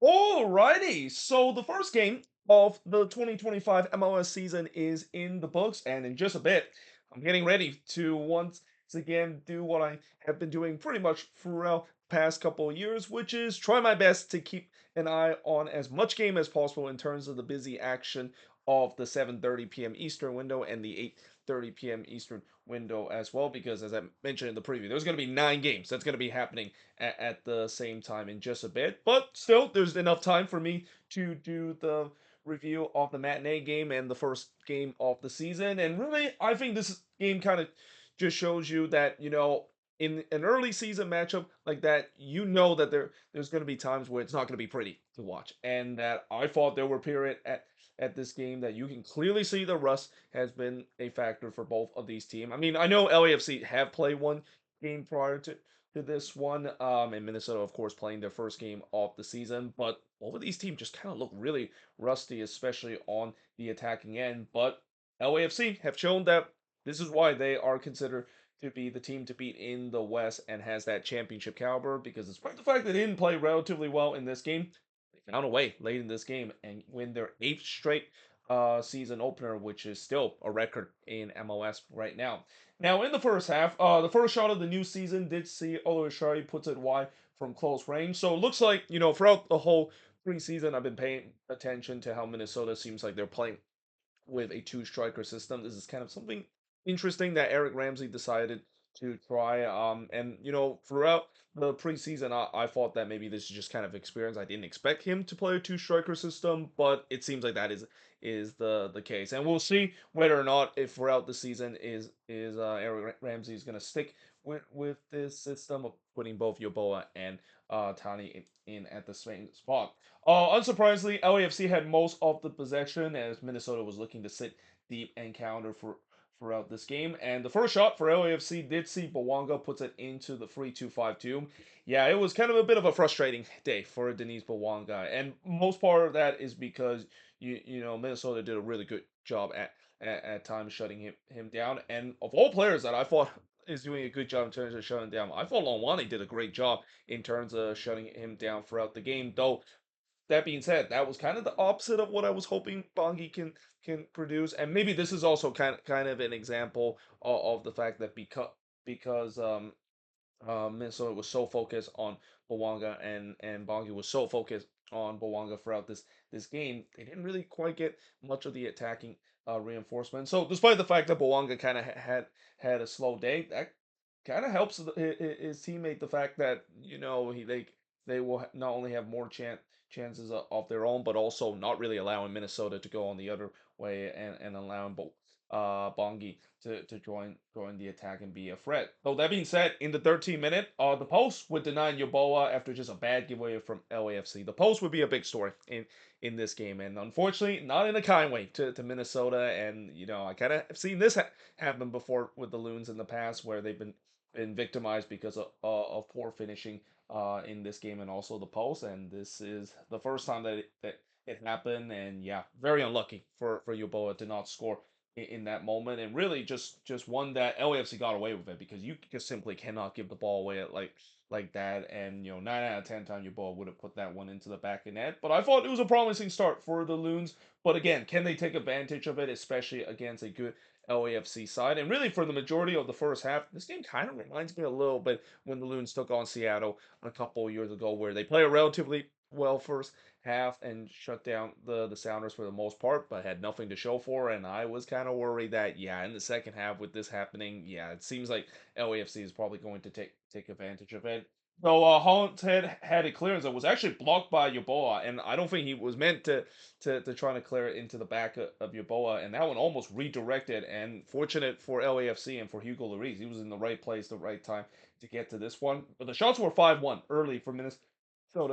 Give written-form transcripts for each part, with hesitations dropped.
Alrighty, so the first game of the 2025 MLS season is in the books, and in just a bit, I'm getting ready to once again do what I have been doing pretty much throughout the past couple of years, which is try my best to keep an eye on as much game as possible in terms of the busy action of the 7:30 p.m. Eastern window and the 8:30 p.m. Eastern window as well, because as I mentioned in the preview, there's going to be 9 games that's going to be happening at the same time in just a bit. But still, there's enough time for me to do the review of the matinee game and the first game of the season. And really, I think this game kind of just shows you that, in an early season matchup like that, that there's going to be times where it's not going to be pretty to watch. And that I thought there were period at this game that you can clearly see the rust has been a factor for both of these teams. I mean, I know LAFC have played one game prior to this one. And Minnesota, of course, playing their first game of the season. But both of these teams just kind of look really rusty, especially on the attacking end. But LAFC have shown that this is why they are considered to be the team to beat in the West and has that championship caliber. Because despite the fact they didn't play relatively well in this game, they found a way late in this game and win their eighth straight season opener, which is still a record in MLS right now. Now, in the first half, the first shot of the new season did see Oluwashari puts it wide from close range. So it looks like, throughout the whole preseason, I've been paying attention to how Minnesota seems like they're playing with a two striker system. This is kind of something interesting that Eric Ramsey decided to try. And throughout the preseason, I thought that maybe this is just kind of experience. I didn't expect him to play a two striker system, but it seems like that is the case, and we'll see whether or not if throughout the season is Eric Ramsey is going to stick with this system of putting both Yoboa and Tani in at the same spot. Unsurprisingly, LAFC had most of the possession as Minnesota was looking to sit deep and counter throughout this game. And the first shot for LAFC did see Bawanga puts it into the 3-2-5-2. Yeah, it was kind of a bit of a frustrating day for Denise Bawanga. And most part of that is because Minnesota did a really good job at times shutting him down. And of all players that I thought is doing a good job in terms of shutting down, I thought Lonwani did a great job in terms of shutting him down throughout the game. Though that being said, that was kind of the opposite of what I was hoping Bongi can produce, and maybe this is also kind of an example of the fact that because Minnesota was so focused on Bawanga and Bongi was so focused on Bawanga throughout this game, they didn't really quite get much of the attacking reinforcement. So despite the fact that Bawanga kind of had a slow day, that kind of helps his teammate the fact that they will not only have more chances of their own, but also not really allowing Minnesota to go on the other way and allowing Bongi to join the attack and be a threat. So that being said, in the 13th minute, the post would deny Yoboa after just a bad giveaway from LAFC. The post would be a big story in this game, and unfortunately, not in a kind way to Minnesota. And I kind of have seen this happen before with the Loons in the past, where they've been victimized because of poor finishing in this game and also the post. And this is the first time that it happened. And yeah, very unlucky for Yoboa to not score in that moment, and really just one that LAFC got away with it because you just simply cannot give the ball away like that. And 9 out of 10 times your ball would have put that one into the back of net. But I thought it was a promising start for the Loons. But again, can they take advantage of it, especially against a good LAFC side? And really, for the majority of the first half, this game kind of reminds me a little bit when the Loons took on Seattle a couple of years ago, where they play a relatively well first half and shut down the Sounders for the most part, but had nothing to show for. And I was kind of worried that in the second half with this happening, it seems like LAFC is probably going to take advantage of it. So Holland had a clearance that was actually blocked by Yaboa, and I don't think he was meant to try to clear it into the back of Yaboa, and that one almost redirected. And fortunate for LAFC and for Hugo Lloris, he was in the right place, the right time to get to this one. But the shots were 5-1 early for Minnesota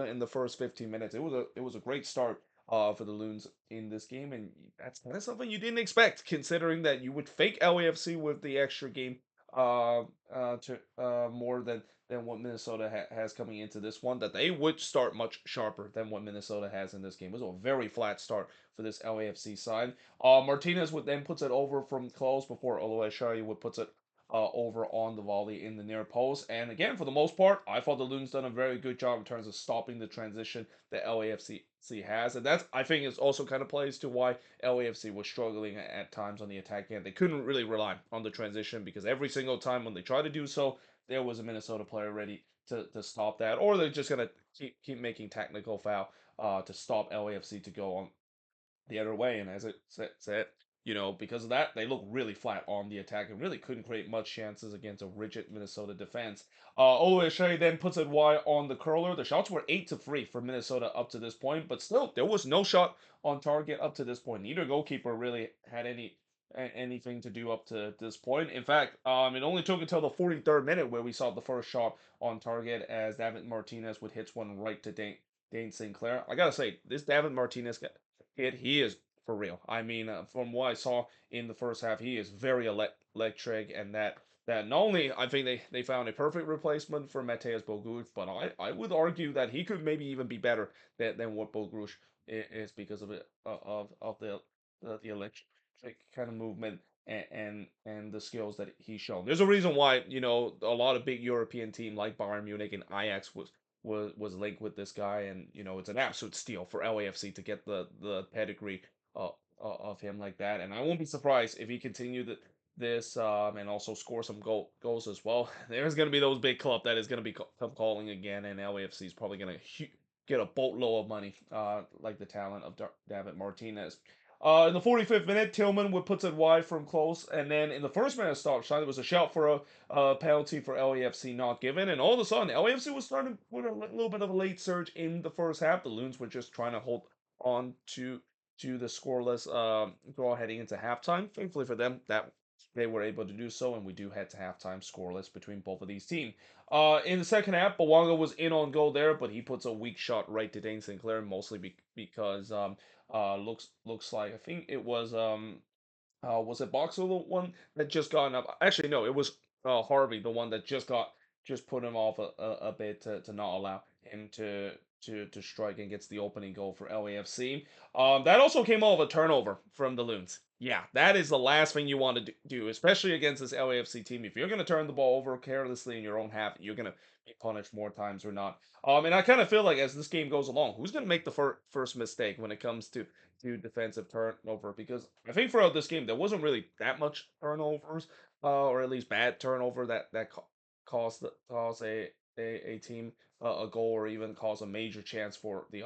in the first 15 minutes. It was a great start for the Loons in this game, and that's kind of something you didn't expect, considering that you would fake LAFC with the extra game to more than what Minnesota has coming into this one. That they would start much sharper than what Minnesota has in this game. It was a very flat start for this LAFC side. Martinez would then puts it over from close before Oluwashari would puts it over on the volley in the near post. And again, for the most part, I thought the Loons done a very good job in terms of stopping the transition that LAFC has, and that's, I think, is also kind of plays to why LAFC was struggling at times on the attack end. They couldn't really rely on the transition because every single time when they tried to do so, there was a Minnesota player ready to stop that, or they're just gonna keep making technical foul to stop LAFC to go on the other way. And as it said, because of that, they look really flat on the attack and really couldn't create much chances against a rigid Minnesota defense. Oluwaseyi then puts it wide on the curler. The shots were 8-3 for Minnesota up to this point, but still, there was no shot on target up to this point. Neither goalkeeper really had anything to do up to this point. In fact, it only took until the 43rd minute where we saw the first shot on target as David Martinez would hit one right to Dane Sinclair. I gotta say, this David Martinez he is for real. I mean, from what I saw in the first half, he is very electric, and that not only I think they found a perfect replacement for Mateus Bogusz, but I would argue that he could maybe even be better than what Bogusz is because of it of the electric kind of movement and the skills that he's shown. There's a reason why a lot of big European team like Bayern Munich and Ajax was linked with this guy, and it's an absolute steal for LAFC to get the pedigree uh, of him like that. And I won't be surprised if he continued this and also score some goals as well. There's going to be those big club that is going to be come calling again, and LAFC is probably going to get a boatload of money, like the talent of David Martinez. In the 45th minute, Tillman would puts it wide from close, and then in the first minute of stop time, there was a shout for a penalty for LAFC not given, and all of a sudden, LAFC was starting with a little bit of a late surge in the first half. The Loons were just trying to hold on to the scoreless draw heading into halftime. Thankfully for them, that they were able to do so, and we do head to halftime scoreless between both of these teams. In the second half, Bawanga was in on goal there, but he puts a weak shot right to Dane Sinclair, mostly because looks like I think it was it Boxer the one that just got up? Actually, no, it was Harvey, the one that just put him off a bit to not allow him to strike and gets the opening goal for LAFC. That also came off a turnover from the Loons. Yeah, that is the last thing you want to do, especially against this LAFC team. If you're going to turn the ball over carelessly in your own half, you're going to be punished more times or not. And I kind of feel like as this game goes along, who's going to make the first mistake when it comes to defensive turnover? Because I think throughout this game there wasn't really that much turnovers, or at least bad turnover that caused a team a goal or even cause a major chance for the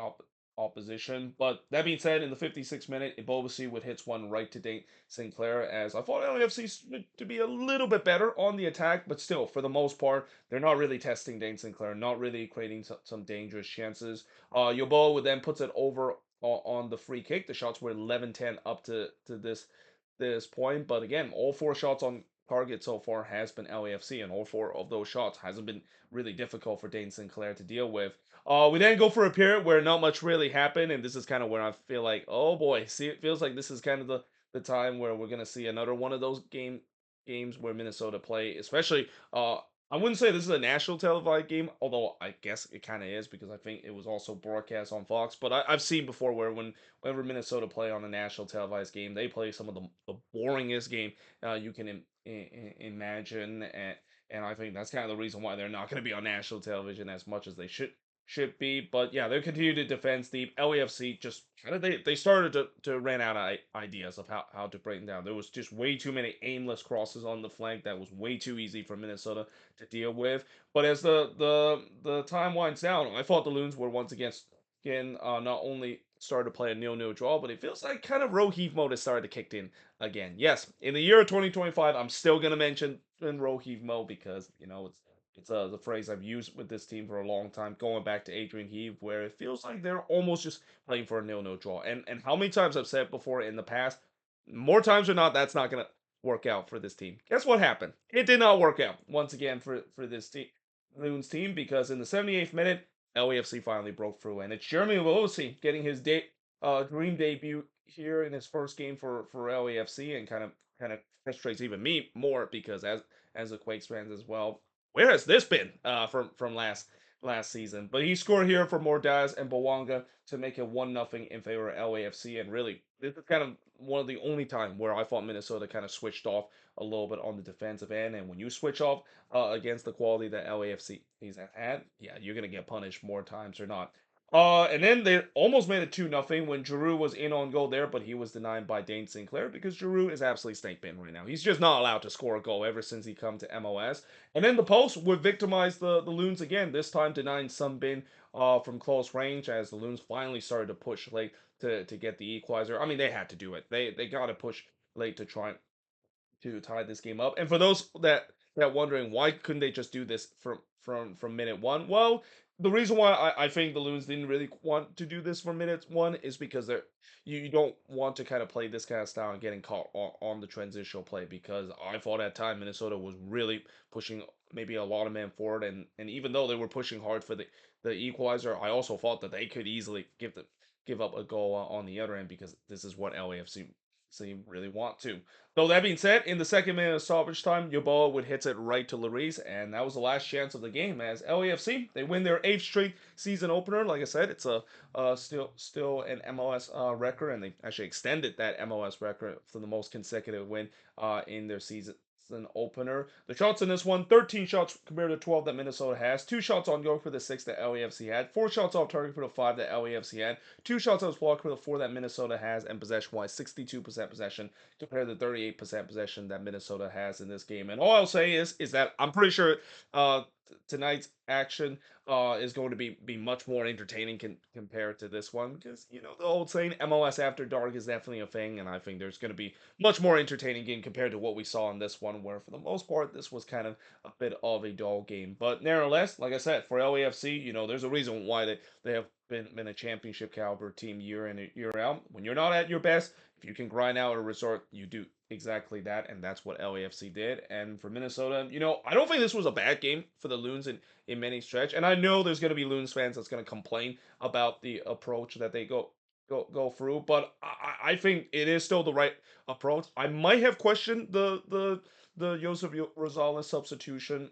opposition. But that being said, in the 56th minute, Ibobasi would hit one right to Dane Sinclair, as I thought LAFC to be a little bit better on the attack, but still, for the most part, they're not really testing Dane Sinclair, not really creating some dangerous chances. Yobo would then puts it over on the free kick. The shots were 11-10 up to this point, but again, all four shots on target so far has been LAFC, and all four of those shots hasn't been really difficult for Dane Sinclair to deal with. We then go for a period where not much really happened, and this is kind of where I feel like, oh boy, see, it feels like this is kind of the time where we're gonna see another one of those games where Minnesota play, especially I wouldn't say this is a national televised game, although I guess it kind of is because I think it was also broadcast on Fox. But I've seen before where whenever Minnesota play on a national televised game, they play some of the boringest game you can imagine, and I think that's kind of the reason why they're not going to be on national television as much as they should be. But yeah, they continue to defend deep. LAFC just kind of they started to run out of ideas of how to break them down. There was just way too many aimless crosses on the flank that was way too easy for Minnesota to deal with. But as the time winds down, I thought the Loons were once again not only started to play a nil-nil draw, but it feels like kind of row heave mode has started to kick in again. Yes, in the year of 2025, I'm still gonna mention in row heave mode because it's the phrase I've used with this team for a long time, going back to Adrian Heave, where it feels like they're almost just playing for a nil-nil draw. And how many times I've said before in the past, more times or not, that's not gonna work out for this team. Guess what happened? It did not work out once again for this team, Loons team, because in the 78th minute, LAFC finally broke through, and it's Jeremy Luosi getting his dream debut here in his first game for LAFC, and kind of frustrates even me more because as a Quakes fans as well, where has this been from last last season. But he scored here for Mordaz and Bawanga to make it 1-0 in favor of LAFC. And really, this is kind of one of the only time where I thought Minnesota kind of switched off a little bit on the defensive end. And when you switch off against the quality that LAFC he's had, yeah, you're gonna get punished more times or not. And then they almost made it 2-0 when Giroux was in on goal there, but he was denied by Dane Sinclair because Giroux is absolutely snake bitten right now. He's just not allowed to score a goal ever since he come to MLS. And then the post would victimize the Loons again, this time denying Sunbin from close range as the Loons finally started to push late to get the equalizer. I mean, they had to do it. They got to push late to try to tie this game up. And for those that wondering why couldn't they just do this from minute one? Well, the reason why I think the Loons didn't really want to do this from minute one is because you don't want to kind of play this kind of style and getting caught on the transitional play because I thought at time Minnesota was really pushing maybe a lot of men forward and even though they were pushing hard for the equalizer, I also thought that they could easily give up a goal on the other end because this is what LAFC really want to. Though that being said, in the second minute of stoppage time, Yoboa would hit it right to Lloris, and that was the last chance of the game. As LAFC they win their eighth straight season opener. Like I said, it's a still an MLS record, and they actually extended that MLS record for the most consecutive win in their season opener. The shots in this one, 13 shots compared to 12 that Minnesota has. 2 shots on goal for the 6 that LAFC had. 4 shots off target for the 5 that LAFC had. 2 shots on blocked for the 4 that Minnesota has. And possession-wise, 62% possession compared to 38% possession that Minnesota has in this game. And all I'll say is that I'm pretty sure tonight's action is going to be much more entertaining compared to this one because the old saying MLS after dark is definitely a thing, and I think there's going to be much more entertaining game compared to what we saw in this one, where for the most part this was kind of a bit of a dull game. But nevertheless, like I said, for LAFC, there's a reason why they have been a championship caliber team year in and year out. When you're not at your best, if you can grind out a resort, you do exactly that, and that's what LAFC did. And for Minnesota, I don't think this was a bad game for the Loons in many stretch. And I know there's going to be Loons fans that's going to complain about the approach that they go through, but I think it is still the right approach. I might have questioned the Joseph Rosales substitution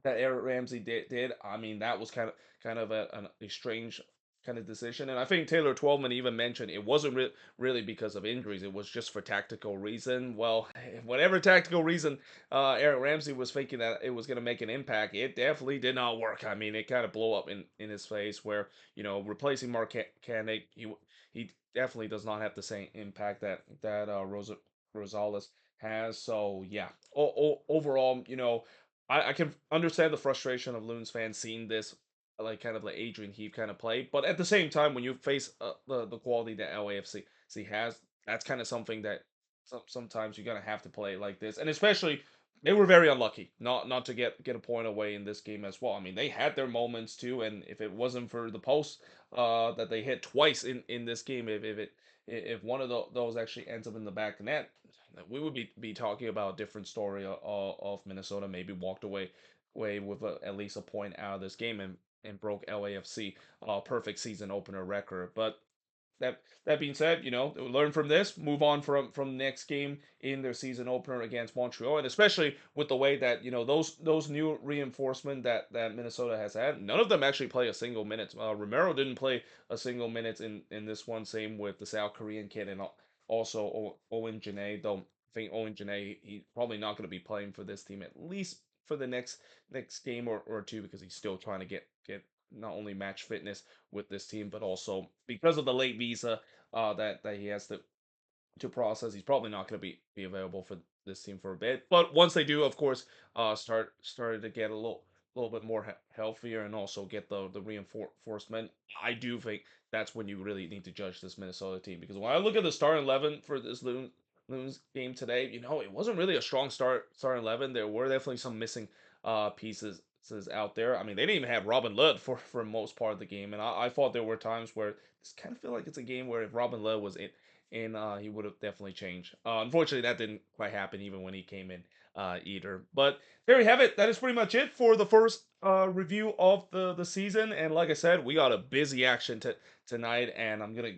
that Eric Ramsey did. I mean, that was kind of a strange kind of decision, and I think Taylor Twelman even mentioned it wasn't really because of injuries; it was just for tactical reason. Well, whatever tactical reason Eric Ramsey was thinking that it was going to make an impact, it definitely did not work. I mean, it kind of blew up in his face. Where replacing Mark Kanek, he definitely does not have the same impact that Rosales has. So yeah, overall, I can understand the frustration of Loons fans seeing this, like kind of like Adrian Heath kind of play. But at the same time, when you face the quality that LAFC has, that's kind of something that sometimes you're gonna have to play like this. And especially, they were very unlucky not to get a point away in this game as well. I mean, they had their moments too, and if it wasn't for the post that they hit twice in this game, if one of those actually ends up in the back of net, we would be talking about a different story of Minnesota. Maybe walked away with at least a point out of this game and broke LAFC perfect season opener record. But that being said, learn from this, move on from the next game in their season opener against Montreal, and especially with the way that those new reinforcement that Minnesota has had, none of them actually play a single minute. Romero didn't play a single minute in this one. Same with the South Korean kid and also Owen Janae. Though I think Owen Janae he's probably not going to be playing for this team at least for the next game or two because he's still trying to get not only match fitness with this team, but also because of the late visa that he has to process. He's probably not going to be available for this team for a bit. But once they do, of course, started to get a little bit more healthier and also get the reinforcement. I do think that's when you really need to judge this Minnesota team because when I look at the starting 11 for this Loons game today, it wasn't really a strong starting 11. There were definitely some missing pieces out there. I mean, they didn't even have Robin Lod for most part of the game, and I thought there were times where this kind of feel like it's a game where if Robin Lod was in, he would have definitely changed. Unfortunately, that didn't quite happen even when he came in either. But there you have it. That is pretty much it for the first review of the season. And like I said, we got a busy action tonight, and I'm gonna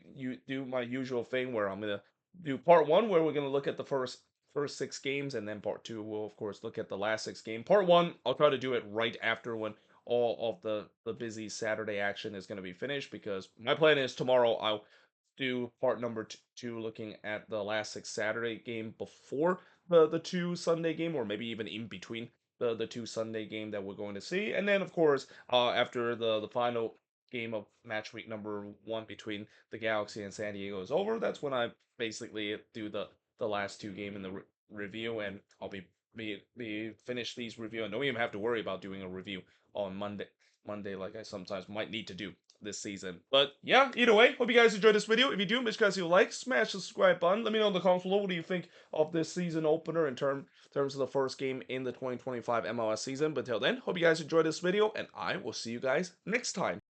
do my usual thing where I'm gonna do part one where we're gonna look at the first 6 games, and then part two we'll of course look at the last 6 games. Part one, I'll try to do it right after when all of the busy Saturday action is going to be finished, because my plan is tomorrow I'll do part number two, looking at the last six Saturday game before the two Sunday game, or maybe even in between the two Sunday game that we're going to see. And then of course, after the final game of match week number one between the Galaxy and San Diego is over, that's when I basically do the last two game in the review, and I'll be finish these review, and don't even have to worry about doing a review on Monday like I sometimes might need to do this season. But yeah, either way, hope you guys enjoyed this video. If you do, make sure you like, smash the subscribe button. Let me know in the comments below what do you think of this season opener in terms of the first game in the 2025 MLS season. But until then, hope you guys enjoyed this video, and I will see you guys next time.